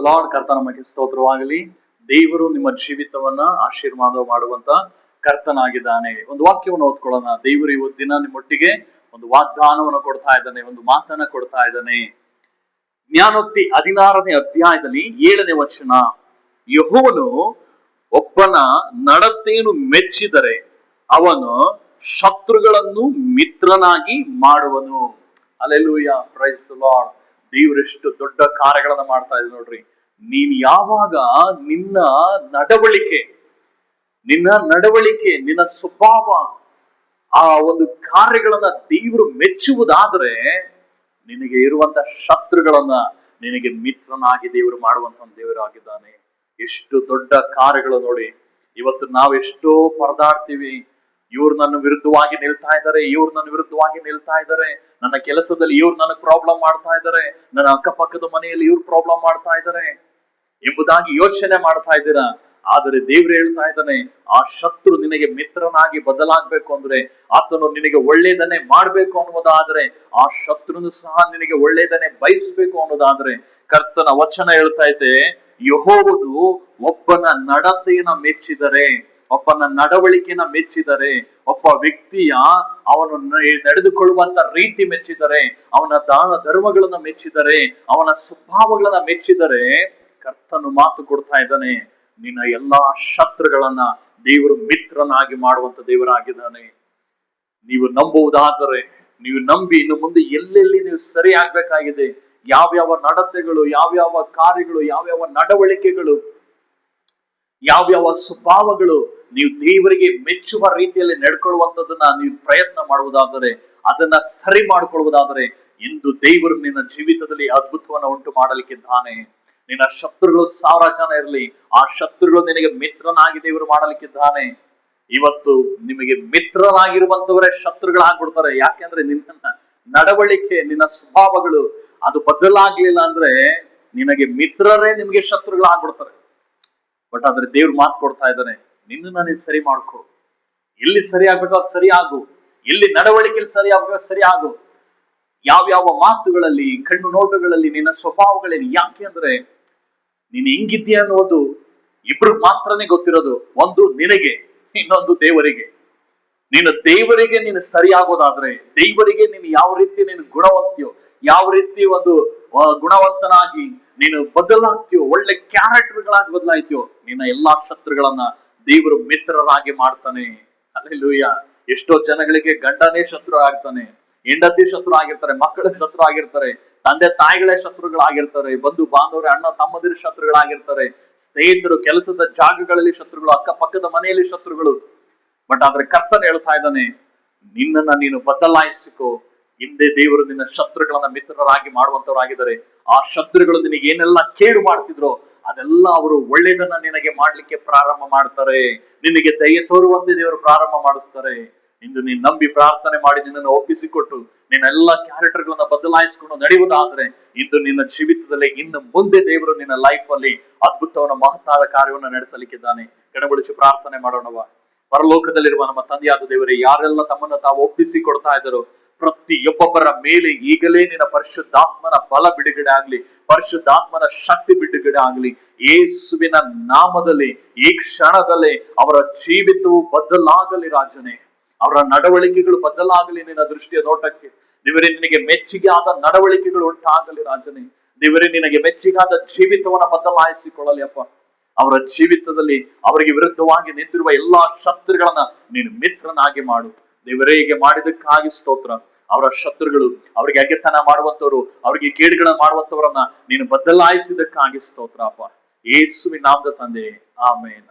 Lord. ಕರ್ತನ ನಮಗೆ ಸ್ತೋತ್ರವಾಗಲಿ. ದೇವರು ನಿಮ್ಮ ಜೀವಿತವನ್ನ ಆಶೀರ್ವಾದ ಮಾಡುವಂತ ಕರ್ತನಾಗಿದ್ದಾನೆ. ಒಂದು ವಾಕ್ಯವನ್ನು ಓದ್ಕೊಳ್ಳೋಣ. ದೇವರು ಇವತ್ತಿನ ನಿಮ್ಮೊಟ್ಟಿಗೆ ಒಂದು ವಾಗ್ದಾನವನ್ನು ಕೊಡ್ತಾ ಇದ್ದಾನೆ, ಒಂದು ಮಾತನ್ನ ಕೊಡ್ತಾ ಇದ್ದಾನೆ. ಜ್ಞಾನೋಕ್ತಿ 16ನೇ ಅಧ್ಯಾಯದಲ್ಲಿ 7ನೇ ವಚನ, ಯೆಹೋವನು ಒಬ್ಬನ ನಡತೆಯನ್ನು ಮೆಚ್ಚಿದರೆ ಅವನು ಶತ್ರುಗಳನ್ನು ಮಿತ್ರನಾಗಿ ಮಾಡುವನು. Hallelujah, praise the Lord. ದೇವರೆಷ್ಟು ದೊಡ್ಡ ಕಾರ್ಯಗಳನ್ನ ಮಾಡ್ತಾ ಇದೆ ನೋಡ್ರಿ. ನೀನ್ ಯಾವಾಗ ನಿನ್ನ ನಡವಳಿಕೆ, ನಿನ್ನ ಸ್ವಭಾವ, ಆ ಒಂದು ಕಾರ್ಯಗಳನ್ನ ದೇವರು ಮೆಚ್ಚುವುದಾದ್ರೆ ನಿನಗೆ ಇರುವಂತ ಶತ್ರುಗಳನ್ನ ನಿನಗೆ ಮಿತ್ರನಾಗಿ ದೇವರು ಮಾಡುವಂತ ದೇವರು ಆಗಿದ್ದಾನೆ. ಎಷ್ಟು ದೊಡ್ಡ ಕಾರ್ಯಗಳು ನೋಡಿ. ಇವತ್ತು ನಾವೆಷ್ಟೋ ಪರದಾಡ್ತೀವಿ. ಇವ್ರು ನನ್ನ ವಿರುದ್ಧವಾಗಿ ನಿಲ್ತಾ ಇದ್ದಾರೆ, ಇವ್ರು ನನ್ನ ವಿರುದ್ಧವಾಗಿ ನಿಲ್ತಾ ಇದ್ದಾರೆ, ನನ್ನ ಕೆಲಸದಲ್ಲಿ ಇವ್ರು ನನಗೆ ಪ್ರಾಬ್ಲಮ್ ಮಾಡ್ತಾ ಇದ್ದಾರೆ, ನನ್ನ ಅಕ್ಕಪಕ್ಕದ ಮನೆಯಲ್ಲಿ ಇವ್ರು ಪ್ರಾಬ್ಲಮ್ ಮಾಡ್ತಾ ಇದ್ದಾರೆ ಎಂಬುದಾಗಿ ಯೋಚನೆ ಮಾಡ್ತಾ ಇದ್ದೀರಾ. ಆದರೆ ದೇವ್ರು ಹೇಳ್ತಾ ಇದ್ದಾನೆ, ಆ ಶತ್ರು ನಿನಗೆ ಮಿತ್ರನಾಗಿ ಬದಲಾಗಬೇಕು ಅಂದ್ರೆ, ಆತನು ನಿನಗೆ ಒಳ್ಳೇದನ್ನೇ ಮಾಡ್ಬೇಕು ಅನ್ನೋದಾದ್ರೆ, ಆ ಶತ್ರುನು ಸಹ ನಿನಗೆ ಒಳ್ಳೇದನ್ನೇ ಬಯಸ್ಬೇಕು ಅನ್ನೋದಾದ್ರೆ, ಕರ್ತನ ವಚನ ಹೇಳ್ತಾ ಇದೆ, ಯೆಹೋವನು ಒಬ್ಬನ ನಡತೆಯನ್ನ ಮೆಚ್ಚಿದರೆ, ಒಬ್ಬನ ನಡವಳಿಕೆನ ಮೆಚ್ಚಿದರೆ, ಒಬ್ಬ ವ್ಯಕ್ತಿಯ ಅವನು ನಡೆದುಕೊಳ್ಳುವಂತ ರೀತಿ ಮೆಚ್ಚಿದರೆ, ಅವನ ದಾನ ಧರ್ಮಗಳನ್ನ ಮೆಚ್ಚಿದರೆ, ಅವನ ಸ್ವಭಾವಗಳನ್ನ ಮೆಚ್ಚಿದರೆ, ಕರ್ತನು ಮಾತು ಕೊಡ್ತಾ ಇದ್ದಾನೆ, ನಿನ್ನ ಎಲ್ಲಾ ಶತ್ರುಗಳನ್ನ ದೇವರು ಮಿತ್ರನಾಗಿ ಮಾಡುವಂತ ದೇವರಾಗಿದ್ದಾನೆ. ನೀವು ನಂಬುವುದಾದರೆ, ನೀವು ನಂಬಿ ಇನ್ನು ಮುಂದೆ ಎಲ್ಲೆಲ್ಲಿ ನೀವು ಸರಿ ಆಗ್ಬೇಕಾಗಿದೆ, ಯಾವ್ಯಾವ ನಡತೆಗಳು, ಯಾವ್ಯಾವ ಕಾರ್ಯಗಳು, ಯಾವ್ಯಾವ ನಡವಳಿಕೆಗಳು, ಯಾವ್ಯಾವ ಸ್ವಭಾವಗಳು ನೀವು ದೇವರಿಗೆ ಮೆಚ್ಚುವ ರೀತಿಯಲ್ಲಿ ನಡ್ಕೊಳ್ಳುವಂಥದ್ದನ್ನ ನೀವು ಪ್ರಯತ್ನ ಮಾಡುವುದಾದರೆ, ಅದನ್ನ ಸರಿ ಮಾಡಿಕೊಳ್ಳುವುದಾದರೆ, ಇಂದು ದೇವರು ನಿನ್ನ ಜೀವಿತದಲ್ಲಿ ಅದ್ಭುತವನ್ನ ಉಂಟು ಮಾಡಲಿಕ್ಕಿದ್ದಾನೆ. ನಿನ್ನ ಶತ್ರುಗಳು 1000 ಜನ ಇರಲಿ, ಆ ಶತ್ರುಗಳು ನಿನಗೆ ಮಿತ್ರನಾಗಿ ದೇವರು ಮಾಡಲಿಕ್ಕಿದ್ದಾನೆ. ಇವತ್ತು ನಿಮಗೆ ಮಿತ್ರರಾಗಿರುವಂತವರೇ ಶತ್ರುಗಳಾಗ್ಬಿಡ್ತಾರೆ. ಯಾಕೆಂದ್ರೆ ನಿನ್ನ ನಡವಳಿಕೆ, ನಿನ್ನ ಸ್ವಭಾವಗಳು ಅದು ಬದಲಾಗ್ಲಿಲ್ಲ ಅಂದ್ರೆ ನಿನಗೆ ಮಿತ್ರರೇ ನಿಮಗೆ ಶತ್ರುಗಳಾಗ್ಬಿಡ್ತಾರೆ. ಬಟ್ ಆದ್ರೆ ದೇವ್ರು ಮಾತು ಕೊಡ್ತಾ ಇದ್ದಾನೆ, ನಿನ್ನ ನೀನು ಸರಿ ಮಾಡ್ಕೊ. ಎಲ್ಲಿ ಸರಿ ಆಗ್ಬೇಕೋ ಅದು ಸರಿ ಆಗು, ಎಲ್ಲಿ ನಡವಳಿಕೆಯಲ್ಲಿ ಸರಿ ಆಗ್ಬೇಕೋ ಸರಿ ಆಗು. ಯಾವ್ಯಾವ ಮಾತುಗಳಲ್ಲಿ, ಕಣ್ಣು ನೋಟಗಳಲ್ಲಿ, ನಿನ್ನ ಸ್ವಭಾವಗಳಲ್ಲಿ. ಯಾಕೆ ಅಂದ್ರೆ ನೀನು ಹೆಂಗಿದ್ದೀಯ ಅನ್ನೋದು ಇಬ್ರು ಮಾತ್ರನೇ ಗೊತ್ತಿರೋದು. ಒಂದು ನಿನಗೆ, ಇನ್ನೊಂದು ದೇವರಿಗೆ. ನೀನು ದೇವರಿಗೆ ನೀನು ಸರಿಯಾಗೋದಾದ್ರೆ, ದೇವರಿಗೆ ನೀನು ಯಾವ ರೀತಿ ನೀನು ಗುಣವಂತಿಯೋ, ಯಾವ ರೀತಿ ಒಂದು ಗುಣವಂತನಾಗಿ ನೀನು ಬದಲಾಗ್ತೀಯೋ, ಒಳ್ಳೆ ಕ್ಯಾರೆಕ್ಟರ್ಗಳಾಗಿ ಬದಲಾಯ್ತೀಯೋ, ನಿನ್ನ ಎಲ್ಲಾ ಶತ್ರುಗಳನ್ನ ದೇವರು ಮಿತ್ರರಾಗಿ ಮಾಡ್ತಾನೆ. ಹಲ್ಲೆಲೂಯಾ. ಎಷ್ಟೋ ಜನಗಳಿಗೆ ಗಂಡನೇ ಶತ್ರು ಆಗ್ತಾನೆ, ಹೆಂಡತಿ ಶತ್ರು ಆಗಿರ್ತಾರೆ, ಮಕ್ಕಳ ಶತ್ರು ಆಗಿರ್ತಾರೆ, ತಂದೆ ತಾಯಿಗಳೇ ಶತ್ರುಗಳಾಗಿರ್ತಾರೆ, ಬಂಧು ಬಾಂಧವರು, ಅಣ್ಣ ತಮ್ಮದಿರ ಶತ್ರುಗಳಾಗಿರ್ತಾರೆ, ಸ್ನೇಹಿತರು, ಕೆಲಸದ ಜಾಗಗಳಲ್ಲಿ ಶತ್ರುಗಳು, ಅಕ್ಕಪಕ್ಕದ ಮನೆಯಲ್ಲಿ ಶತ್ರುಗಳು. ಬಟ್ ಆದ್ರೆ ಕರ್ತನ ಹೇಳ್ತಾ ಇದ್ದಾನೆ, ನಿನ್ನನ್ನ ನೀನು ಬದಲಾಯಿಸಿಕೋ. ಹಿಂದೆ ದೇವರು ನಿನ್ನ ಶತ್ರುಗಳನ್ನ ಮಿತ್ರರಾಗಿ ಮಾಡುವಂತವರಾಗಿದ್ದಾರೆ. ಆ ಶತ್ರುಗಳು ನಿನಗೆ ಏನೆಲ್ಲ ಕೇಡು ಮಾಡ್ತಿದ್ರು ಅದೆಲ್ಲ ಅವರು ಒಳ್ಳೇದನ್ನ ನಿನಗೆ ಮಾಡ್ಲಿಕ್ಕೆ ಪ್ರಾರಂಭ ಮಾಡ್ತಾರೆ. ನಿನಗೆ ದಯೆ ತೋರುವಂತೆ ದೇವರು ಪ್ರಾರಂಭ ಮಾಡಿಸ್ತಾರೆ. ಇಂದು ನೀನು ನಂಬಿ ಪ್ರಾರ್ಥನೆ ಮಾಡಿ ನಿನ್ನನ್ನು ಒಪ್ಪಿಸಿಕೊಟ್ಟು ನಿನ್ನ ಎಲ್ಲ ಕ್ಯಾರೆಕ್ಟರ್ಗಳನ್ನ ಬದಲಾಯಿಸಿಕೊಂಡು ನಡೆಯುವುದಾದ್ರೆ, ಇಂದು ನಿನ್ನ ಜೀವಿತದಲ್ಲಿ ಇನ್ನು ಮುಂದೆ ದೇವರು ನಿನ್ನ ಲೈಫ್ ಅಲ್ಲಿ ಅದ್ಭುತವನ್ನ ಮಹತ್ತಾದ ಕಾರ್ಯವನ್ನು ನಡೆಸಲಿಕ್ಕಿದ್ದಾನೆ. ಕಣಗೊಳಿಸಿ ಪ್ರಾರ್ಥನೆ ಮಾಡೋಣವ. ಪರಲೋಕದಲ್ಲಿರುವ ನಮ್ಮ ತಂದೆಯಾದ ದೇವರೇ, ಯಾರೆಲ್ಲ ತಮ್ಮನ್ನು ತಾವು ಒಪ್ಪಿಸಿ ಕೊಡ್ತಾ ಇದ್ದಾರೋ ಪ್ರತಿಯೊಬ್ಬೊಬ್ಬರ ಮೇಲೆ ಈಗಲೇ ನಿನ್ನ ಪರಿಶುದ್ಧಾತ್ಮನ ಬಲ ಬಿಡುಗಡೆ ಆಗ್ಲಿ, ಪರಿಶುದ್ಧಾತ್ಮನ ಶಕ್ತಿ ಬಿಡುಗಡೆ ಆಗ್ಲಿ. ಯೇಸುವಿನ ನಾಮದಲ್ಲಿ ಈ ಕ್ಷಣದಲ್ಲೇ ಅವರ ಜೀವಿತವು ಬದಲಾಗಲಿ ರಾಜನೇ. ಅವರ ನಡವಳಿಕೆಗಳು ಬದಲಾಗಲಿ ನಿನ್ನ ದೃಷ್ಟಿಯ ನೋಟಕ್ಕೆ. ದೇವರೇ, ನಿನಗೆ ಮೆಚ್ಚುಗೆ ಆದ ನಡವಳಿಕೆಗಳು ಉಂಟಾಗಲಿ ರಾಜನೇ. ದೇವರೇ, ನಿನಗೆ ಮೆಚ್ಚುಗಾದ ಜೀವಿತವನ್ನ ಬದಲಾಯಿಸಿಕೊಳ್ಳಲಿ ಅಪ್ಪ. ಅವರ ಜೀವಿತದಲ್ಲಿ ಅವರಿಗೆ ವಿರುದ್ಧವಾಗಿ ನಿಂತಿರುವ ಎಲ್ಲಾ ಶತ್ರುಗಳನ್ನ ನೀನು ಮಿತ್ರನಾಗಿ ಮಾಡು ದೇವರೇ. ಹೀಗೆ ಮಾಡಿದಕ್ಕಾಗಿ ಸ್ತೋತ್ರ. ಅವರ ಶತ್ರುಗಳು, ಅವರಿಗೆ ಅಗೆತನ ಮಾಡುವಂತವರು, ಅವರಿಗೆ ಕೇಡುಗಳನ್ನ ಮಾಡುವಂತವರನ್ನ ನೀನು ಬದಲಾಯಿಸಿದಕ್ಕಾಗಿ ಸ್ತೋತ್ರ ಅಪ್ಪ. ಯೇಸುವಿನ ನಾಮದ ತಂದೆ, ಆಮೇನ್.